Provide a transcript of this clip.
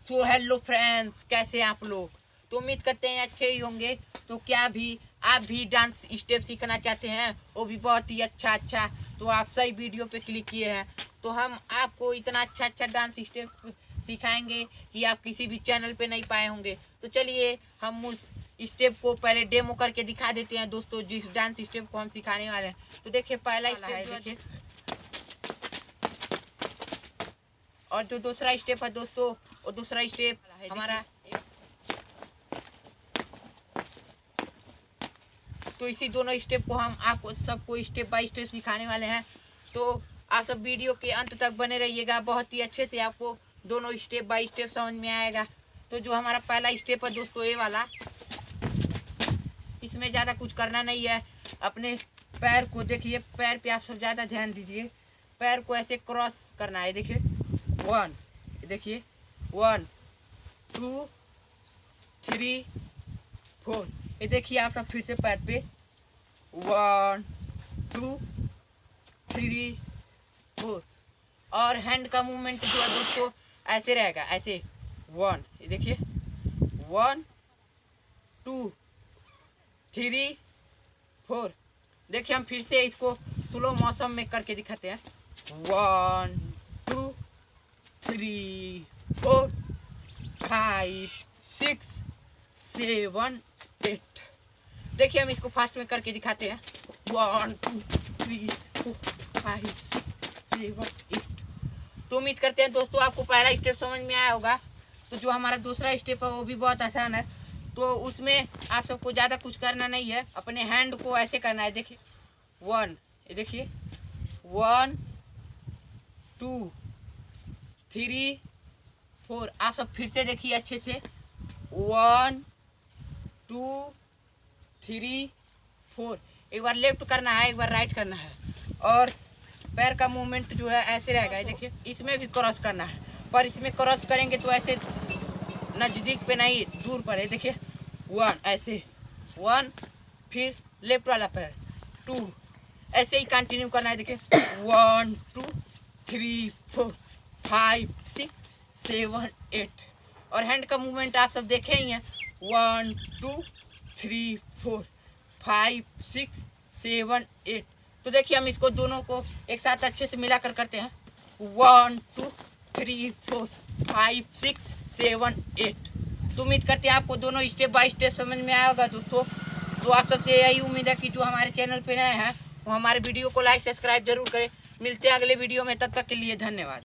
So hello friends, कैसे हैं आप लोग। तो उम्मीद करते हैं अच्छे ही होंगे। तो क्या भी आप भी डांस स्टेप सीखना चाहते हैं, वो भी बहुत ही अच्छा, तो आप सही वीडियो पे क्लिक किए हैं। तो हम आपको इतना अच्छा डांस स्टेप सिखाएंगे कि आप किसी भी चैनल पे नहीं पाए होंगे। तो चलिए हम उस स्टेप को पहले डेमो करके दिखा देते हैं दोस्तों, जिस डांस स्टेप को हम सिखाने वाले हैं। तो देखिए पहला स्टेप देखिए, और जो दूसरा स्टेप है दोस्तों, और दूसरा स्टेप हमारा। तो इसी दोनों स्टेप को हम आपको सबको स्टेप बाय स्टेप सिखाने वाले हैं। तो आप सब वीडियो के अंत तक बने रहिएगा, बहुत ही अच्छे से आपको दोनों स्टेप बाय स्टेप समझ में आएगा। तो जो हमारा पहला स्टेप है दोस्तों, ये वाला, इसमें ज़्यादा कुछ करना नहीं है। अपने पैर को देखिए, पैर पे आप सब ज़्यादा ध्यान दीजिए। पैर को ऐसे क्रॉस करना है। देखिए 1, देखिए 1 2 3 4। ये देखिए आप सब फिर से पैर पे 1 2 3 4। और हैंड का मूवमेंट जो है दोस्तों ऐसे रहेगा, ऐसे 1, ये देखिए 1 2 3 4। देखिए हम फिर से इसको स्लो मौसम में करके दिखाते हैं। 1 2 3 4 5 6 7 8। देखिए हम इसको फास्ट में करके दिखाते हैं। 1 2 3 4 5 6 7 8। तो उम्मीद करते हैं दोस्तों आपको पहला स्टेप समझ में आया होगा। तो जो हमारा दूसरा स्टेप है वो भी बहुत आसान है। तो उसमें आप सबको ज़्यादा कुछ करना नहीं है, अपने हैंड को ऐसे करना है। देखिए 1, ये देखिए 1 2 3 4। आप सब फिर से देखिए अच्छे से, 1 2 3 4। एक बार लेफ्ट करना है, एक बार राइट करना है। और पैर का मूवमेंट जो है ऐसे रहेगा। देखिए इसमें भी क्रॉस करना है, पर इसमें क्रॉस करेंगे तो ऐसे नज़दीक पे नहीं, दूर पर है। देखिए 1, ऐसे 1, फिर लेफ्ट वाला पैर 2, ऐसे ही कंटिन्यू करना है। देखिए 1 2 3 4 5 6 7 8। और हैंड का मूवमेंट आप सब देखे ही हैं, 1 2 3 4 5 6 7 8। तो देखिए हम इसको दोनों को एक साथ अच्छे से मिलाकर करते हैं। 1 2 3 4 5 6 7 8। तो उम्मीद करते हैं आपको दोनों स्टेप बाय स्टेप समझ में आया होगा दोस्तों। तो आप सबसे यही उम्मीद है कि जो हमारे चैनल पे नए हैं वो हमारे वीडियो को लाइक सब्सक्राइब जरूर करें। मिलते हैं अगले वीडियो में, तब तक के लिए धन्यवाद।